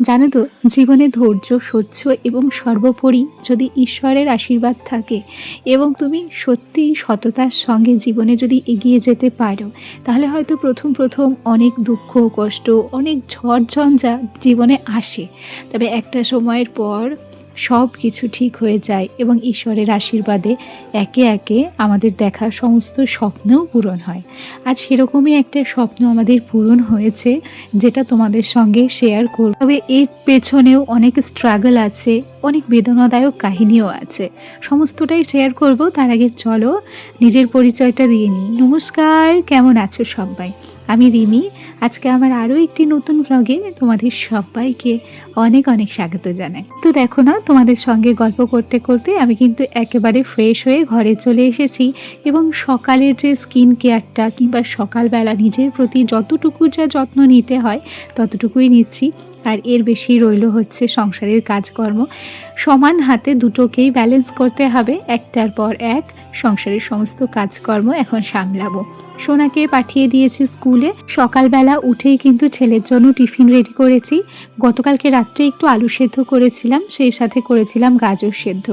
জানো তো, জীবনে ধৈর্য, সহ্য এবং সর্বোপরি যদি ঈশ্বরের আশীর্বাদ থাকে এবং তুমি সত্যি সততার সঙ্গে জীবনে যদি এগিয়ে যেতে পারো, তাহলে হয়তো প্রথম প্রথম অনেক দুঃখ কষ্ট, অনেক ঝড় ঝঞ্ঝা জীবনে আসে, তবে একটা সময়ের পর সব কিছু ঠিক হয়ে যায় এবং ঈশ্বরের আশীর্বাদে একে একে আমাদের দেখা সমস্ত স্বপ্নও পূরণ হয়। আজ সেরকমই একটা স্বপ্ন আমাদের পূরণ হয়েছে, যেটা তোমাদের সঙ্গে শেয়ার করব। তবে এর পেছনেও অনেক স্ট্রাগল আছে, অনেক বেদনাদায়ক কাহিনীও আছে, সমস্তটাই শেয়ার করব। তার আগে চলো নিজের পরিচয়টা দিয়ে নিই। নমস্কার, কেমন আছো সবাই? আমি রিমি। আজকে আমার আরও একটি নতুন ব্লগে তোমাদের সবাইকে অনেক অনেক স্বাগত জানাই। তো দেখো না, তোমাদের সঙ্গে গল্প করতে করতে আমি কিন্তু একেবারে ফ্রেশ হয়ে ঘরে চলে এসেছি এবং সকালের যে স্কিন কেয়ারটা কিংবা সকালবেলা নিজের প্রতি যতটুকু যা যত্ন নিতে হয় ততটুকুই নিচ্ছি। আর এর বেশি রইল হচ্ছে সংসারের কাজকর্ম। সমান হাতে দুটোকেই ব্যালেন্স করতে হবে, একটার পর এক সংসারের সমস্ত কাজকর্ম এখন সামলাবো। সোনাকে পাঠিয়ে দিয়েছি স্কুলে। সকালবেলা উঠেই কিন্তু ছেলের জন্য টিফিন রেডি করেছি। গতকালকে রাত্রে একটু আলু সেদ্ধ করেছিলাম, সেই সাথে করেছিলাম গাজর সেদ্ধ।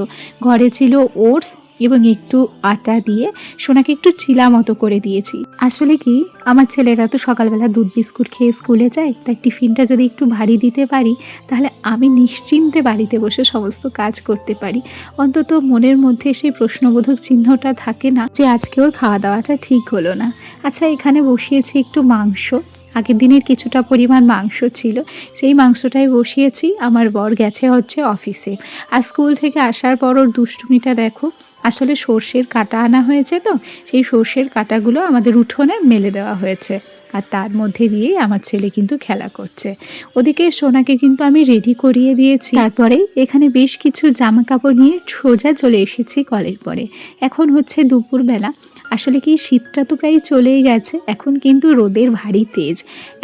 ঘরে ছিল ওটস এবং একটু আটা দিয়ে সোনাকে একটু চিলা মতো করে দিয়েছি। আসলে কি, আমার ছেলেরা তো সকালবেলা দুধ বিস্কুট খেয়ে স্কুলে যায়, তাই টিফিনটা যদি একটু ভারী দিতে পারি তাহলে আমি নিশ্চিন্তে বাড়িতে বসে সমস্ত কাজ করতে পারি। অন্তত মনের মধ্যে সেই প্রশ্নবোধক চিহ্নটা থাকে না যে আজকে ওর খাওয়া দাওয়াটা ঠিক হলো না। আচ্ছা, এখানে বসিয়েছি একটু মাংস। আগের দিনের কিছুটা পরিমাণ মাংস ছিল, সেই মাংসটাই বসিয়েছি। আমার বর গেছে হচ্ছে অফিসে, আর স্কুল থেকে আসার পর ওর দুষ্টুমিটা দেখো। আসলে সর্ষের কাঁটা আনা হয়েছে, তো সেই সর্ষের কাঁটাগুলো আমাদের উঠোনে মেলে দেওয়া হয়েছে, আর তার মধ্যে দিয়েই আমার ছেলে কিন্তু খেলা করছে। ওদিকে সোনাকে কিন্তু আমি রেডি করিয়ে দিয়েছি। তারপরে এখানে বেশ কিছু জামা কাপড় নিয়ে সোজা চলে এসেছি কলের পরে। এখন হচ্ছে দুপুরবেলা। আসলে কি, শীতটা তো প্রায় চলেই গেছে, এখন কিন্তু রোদের ভারী তেজ।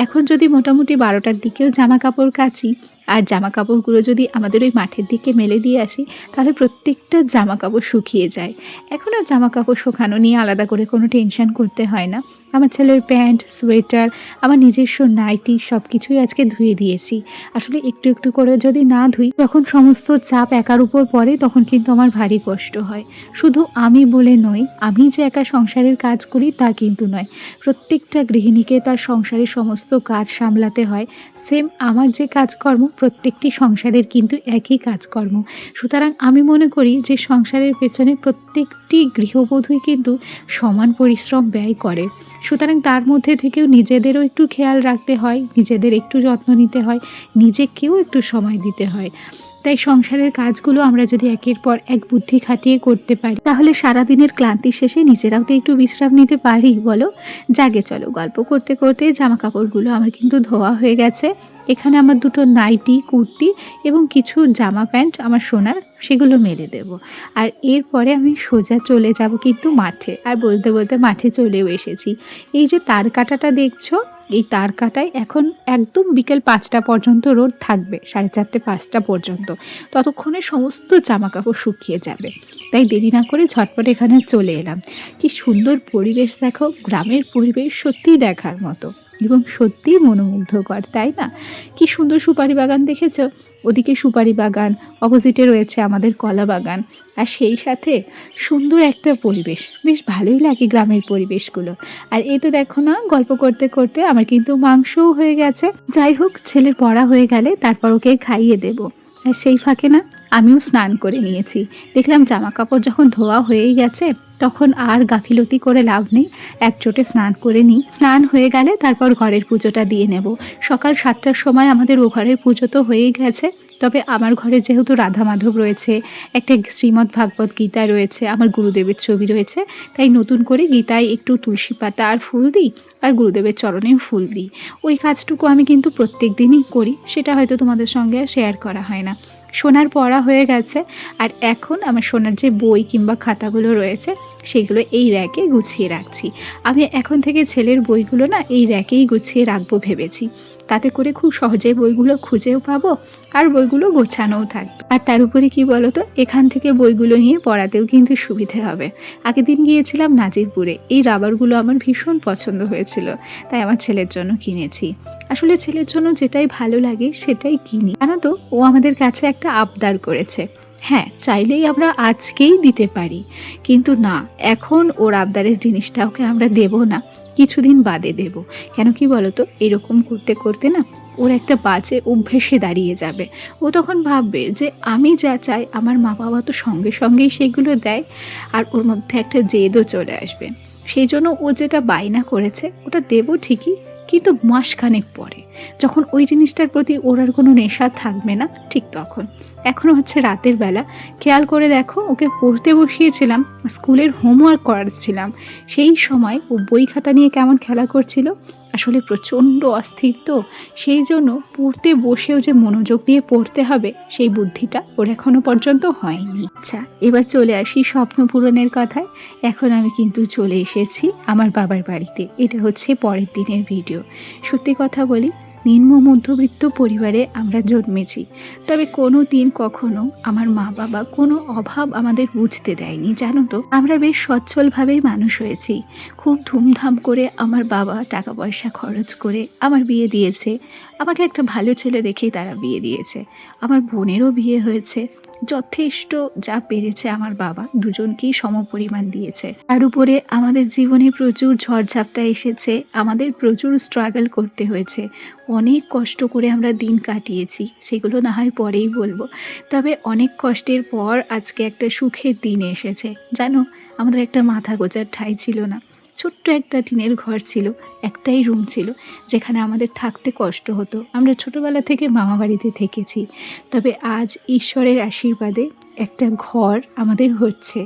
এখন যদি মোটামুটি 12টার দিকেও জামা কাপড় কাচি আর জামা কাপড়গুলো যদি আমাদের ওই মাঠের দিকে মেলে দিয়ে আসি, তাহলে প্রত্যেকটা জামা কাপড় শুকিয়ে যায়। এখন আর জামা কাপড় শুকানো নিয়ে আলাদা করে কোনো টেনশন করতে হয় না। আমার ছেলের প্যান্ট, সোয়েটার, আমার নিজস্ব নাইটি সব কিছুই আজকে ধুয়ে দিয়েছি। আসলে একটু একটু করে যদি না ধুই, যখন সমস্ত চাপ একার উপর পড়ে তখন কিন্তু আমার ভারী কষ্ট হয়। শুধু আমি বলে নয়, আমি যে একা সংসারের কাজ করি তা কিন্তু নয়, প্রত্যেকটা গৃহিণীকে তার সংসারের সমস্ত কাজ সামলাতে হয়। সেম আমার যে কাজকর্ম, প্রত্যেকটি সংসারের কিন্তু একই কাজকর্ম। সুতরাং আমি মনে করি যে সংসারের পেছনে প্রত্যেকটি গৃহবধূই কিন্তু সমান পরিশ্রম ব্যয় করে। সুতরাং তার মধ্যে থেকেও নিজেদেরও একটু খেয়াল রাখতে হয়, নিজেদের একটু যত্ন নিতে হয়, নিজেকেও একটু সময় দিতে হয়। তাই সংসারের কাজগুলো আমরা যদি একের পর এক বুদ্ধি খাটিয়ে করতে পারি, তাহলে সারাদিনের ক্লান্তি শেষে নিজেরাও তো একটু বিশ্রাম নিতে পারি, বলো? জাগে চলো, গল্প করতে করতে জামা কাপড়গুলো আমার কিন্তু ধোয়া হয়ে গেছে। এখানে আমার দুটো নাইটি, কুর্তি এবং কিছু জামা প্যান্ট আমার সোনার, সেগুলো মেলে দেব। আর এরপরে আমি সোজা চলে যাব কিন্তু মাঠে। আর বলতে বলতে মাঠে চলেও এসেছি। এই যে তার কাঁটাটা দেখছো, এই তার কাটায় এখন একদম বিকেল 5টা পর্যন্ত রোদ থাকবে, 4:30 5টা পর্যন্ত। ততক্ষণে সমস্ত জামা কাপড় শুকিয়ে যাবে। তাই দেরি না করে ঝটপট এখানে চলে এলাম। কি সুন্দর পরিবেশ দেখো, গ্রামের পরিবেশ সত্যিই দেখার মতো এবং সত্যিই মনোমুগ্ধকর, তাই না? কি সুন্দর সুপারি বাগান দেখেছো? ওদিকে সুপারি বাগান, অপোজিটে রয়েছে আমাদের কলা বাগান, আর সেই সাথে সুন্দর একটা পরিবেশ। বেশ ভালোই লাগে গ্রামের পরিবেশগুলো। আর এই তো দেখো না, গল্প করতে করতে আমার কিন্তু মাংসও হয়ে গেছে। যাই হোক, ছেলের পড়া হয়ে গেলে তারপর ওকে খাইয়ে দেব। আর সেই ফাঁকে না, আমিও স্নান করে নিয়েছি। দেখলাম জামা কাপড় যখন ধোয়া হয়েই গেছে, তখন আর গাফিলতি করে লাভ নেই, একচোটে স্নান করে নিই। স্নান হয়ে গেলে তারপর ঘরের পুজোটা দিয়ে নেব। সকাল 7টার সময় আমাদের ও ঘরের পুজো তো হয়েই গেছে, তবে আমার ঘরে যেহেতু রাধা মাধব রয়েছে, একটা শ্রীমদ্ ভাগবত গীতা রয়েছে, আমার গুরুদেবের ছবি রয়েছে, তাই নতুন করে গীতায় একটু তুলসী পাতা আর ফুল দিই, আর গুরুদেবের চরণেও ফুল দিই। ওই কাজটুকু আমি কিন্তু প্রত্যেক দিনই করি, সেটা হয়তো তোমাদের সঙ্গে আর শেয়ার করা হয় না। সোনার পড়া হয়ে গেছে, আর এখন আমার সোনার যে বই কিংবা খাতাগুলো রয়েছে সেগুলো এই র্যাকে গুছিয়ে রাখছি। আমি এখন থেকে ছেলের বইগুলো না এই র্যাকেই গুছিয়ে রাখবো ভেবেছি। তাতে করে খুব সহজেই বইগুলো খুঁজেও পাবো আর বইগুলো গোছানোও থাকবে। আর তার উপরে কি বলতো, এখান থেকে বইগুলো নিয়ে পড়াতেও কিন্তু সুবিধে হবে। আগের দিন গিয়েছিলাম নাজিরপুরে, এই রাবারগুলো আমার ভীষণ পছন্দ হয়েছিল, তাই আমার ছেলের জন্য কিনেছি। আসলে ছেলের জন্য যেটাই ভালো লাগে সেটাই কিনি। জানো তো, ও আমাদের কাছে একটা আবদার করেছে। হ্যাঁ, চাইলেই আমরা আজকেই দিতে পারি, কিন্তু না, এখন ওর আবদারের জিনিসটা ওকে আমরা দেব না, কিছুদিন বাদে দেব। কেন কি বলতো, এরকম করতে করতে না ওর একটা বাজে অভ্যেসে দাঁড়িয়ে যাবে। ও তখন ভাববে যে আমি যা চাই আমার মা বাবা তো সঙ্গে সঙ্গেই সেগুলো দেয়, আর ওর মধ্যে একটা জেদও চলে আসবে। সেই জন্য ও যেটা বায়না করেছে ওটা দেবো ঠিকই, কিন্তু মাসখানেক পরে, যখন ওই জিনিসটার প্রতি ওর আর কোনো নেশা থাকবে না, ঠিক তখন। এখনও হচ্ছে রাতের বেলা, খেয়াল করে দেখো, ওকে পড়তে বসিয়েছিলাম, স্কুলের হোমওয়ার্ক করাচ্ছিলাম, সেই সময় ও বই খাতা নিয়ে কেমন খেলা করছিল। আসলে প্রচণ্ড অস্থির তো, সেই জন্য পড়তে বসেও যে মনোযোগ দিয়ে পড়তে হবে সেই বুদ্ধিটা ওর এখনো পর্যন্ত হয়নি। আচ্ছা, এবার চলে আসি স্বপ্ন পূরণের কথায়। এখন আমি কিন্তু চলে এসেছি আমার বাবার বাড়িতে। এটা হচ্ছে পরের দিনের ভিডিও। সত্যি কথা বলি, নিম্ন মধ্যবিত্ত পরিবারে আমরা জন্মেছি, তবে কোনো দিন কখনো আমার মা বাবা কোনো অভাব আমাদের বুঝতে দেয়নি। জানো তো, আমরা বেশ সচ্ছলভাবেই মানুষ হয়েছি। খুব ধুমধাম করে আমার বাবা টাকা পয়সা খরচ করে আমার বিয়ে দিয়েছে। আমাকে একটা ভালো ছেলে দেখেই তারা বিয়ে দিয়েছে। আমার বোনেরও বিয়ে হয়েছে। যথেষ্ট যা পেরেছে আমার বাবা দুজনকেই সমপরিমাণ দিয়েছে। তার উপরে আমাদের জীবনে প্রচুর ঝড়ঝাপটা এসেছে, আমাদের প্রচুর স্ট্রাগল করতে হয়েছে, অনেক কষ্ট করে আমরা দিন কাটিয়েছি, সেগুলো না হয় পরেই বলবো। তবে অনেক কষ্টের পর আজকে একটা সুখের দিন এসেছে। জানো, আমাদের একটা মাথা গোজার ঠাঁই ছিল না, ছোট্ট একটা টিনের ঘর ছিল, একটাই রুম ছিল, যেখানে আমাদের থাকতে কষ্ট হতো। আমরা ছোটোবেলা থেকে মামা বাড়িতে থেকেছি, তবে আজ ঈশ্বরের আশীর্বাদে একটা ঘর আমাদের হচ্ছে।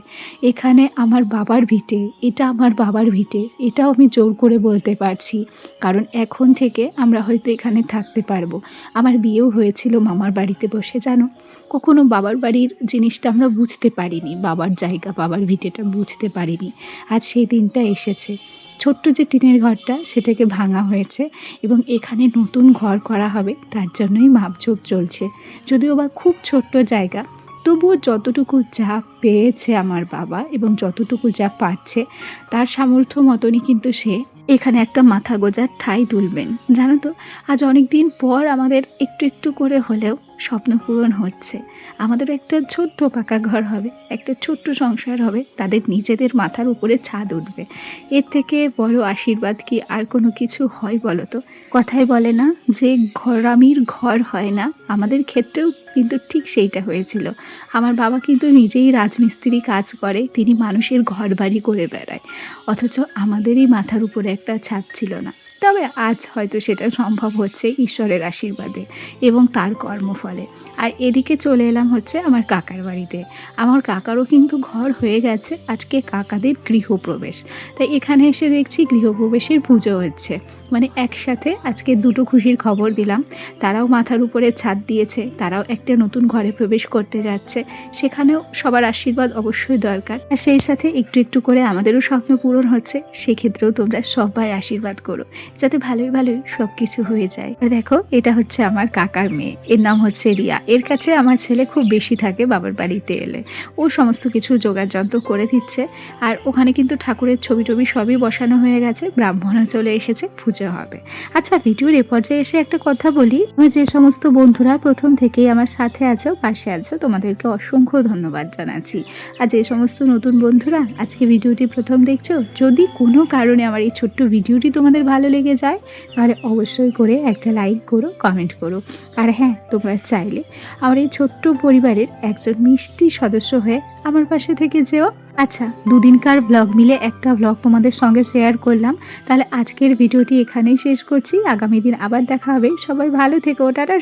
এখানে আমার বাবার ভিটে, এটা আমার বাবার ভিটে, এটাও আমি জোর করে বলতে পারছি, কারণ এখন থেকে আমরা হয়তো এখানে থাকতে পারবো। আমার বিয়েও হয়েছিল মামার বাড়িতে বসে। জানো, কখনো বাবার বাড়ির জিনিসটা আমরা বুঝতে পারিনি, বাবার জায়গা, বাবার ভিটেটা বুঝতে পারিনি। আজ সেই দিনটা এসেছে। ছোট্ট যে টিনের ঘরটা সেটাকে ভাঙা হয়েছে এবং এখানে নতুন ঘর করা হবে, তার জন্যই মাপঝোপ চলছে। যদিও বা খুব ছোট্ট জায়গা, তবুও যতটুকু যা পেয়েছে আমার বাবা এবং যতটুকু যা পারছে তার সামর্থ্য মতনই কিন্তু সে এখানে একটা মাথা গোজার ঠাঁই তুলবেন। জানো তো, আজ অনেক দিন পর আমাদের একটু একটু করে হলেও স্বপ্ন পূরণ হচ্ছে। আমাদের একটা ছোট্ট পাকা ঘর হবে, একটা ছোট্ট সংসার হবে, তাদের নিজেদের মাথার উপরে ছাদ উঠবে। এর থেকে বড় আশীর্বাদ কি আর কোনো কিছু হয় বলো তো? কথায় বলে না যে ঘরামির ঘর হয় না, আমাদের ক্ষেত্রেও কিন্তু ঠিক সেইটা হয়েছিল। আমার বাবা কিন্তু নিজেই রাজমিস্ত্রি কাজ করে, তিনি মানুষের ঘর বাড়ি করে বেড়ায়, অথচ আমাদেরই মাথার উপরে একটা ছাদ ছিল না। তবে আজ হয়তো সেটা সম্ভব হচ্ছে ঈশ্বরের আশীর্বাদে এবং তার কর্মফলে। আর এদিকে চলে এলাম হচ্ছে আমার কাকার বাড়িতে। আমার কাকারও কিন্তু ঘর হয়ে গেছে, আজকে কাকাদের গৃহপ্রবেশ, তাই এখানে এসে দেখছি গৃহপ্রবেশের পুজো হচ্ছে। মানে একসাথে আজকে দুটো খুশির খবর দিলাম। তারাও মাথার উপরে ছাদ দিয়েছে, তারাও একটা নতুন ঘরে প্রবেশ করতে যাচ্ছে, সেখানেও সবার আশীর্বাদ অবশ্যই দরকার। আর সেই সাথে একটু একটু করে আমাদেরও স্বপ্ন পূরণ হচ্ছে, সেক্ষেত্রেও তোমরা সবাই আশীর্বাদ করো যাতে ভালোই ভালোই সব কিছু হয়ে যায়। আর দেখো, এটা হচ্ছে আমার কাকার মেয়ে, এর নাম হচ্ছে রিয়া। এর কাছে আমার ছেলে খুব বেশি থাকে বাবার বাড়িতে এলে, ও সমস্ত কিছু জোগাড় যন্ত্র করে দিচ্ছে। আর ওখানে কিন্তু ঠাকুরের ছবি টবি সবই বসানো হয়ে গেছে, ব্রাহ্মণও চলে এসেছে, পুজো হবে। আচ্ছা, ভিডিওর এ পর্যায়ে এসে একটা কথা বলি, যে সমস্ত বন্ধুরা প্রথম থেকেই আমার সাথে আছো, পাশে আছো, তোমাদেরকে অসংখ্য ধন্যবাদ জানাচ্ছি। আর যে সমস্ত নতুন বন্ধুরা আজকে ভিডিওটি প্রথম দেখছো, যদি কোনো কারণে আমার এই ছোট্ট ভিডিওটি তোমাদের ভালো লেগে যায় তাহলে অবশ্যই করে একটা লাইক করো, কমেন্ট করো। আর হ্যাঁ, তোমরা চাইলে আমার এই ছোট্ট পরিবারের একজন মিষ্টি সদস্য হয়ে আমার পাশে থেকে যেও। আচ্ছা, দুদিনকার ব্লগ মিলে একটা ব্লগ তোমাদের সঙ্গে শেয়ার করলাম। তাহলে আজকের ভিডিওটি এখানেই শেষ করছি, আগামী দিন আবার দেখা হবে। সবাই ভালো থেকো, টাটা।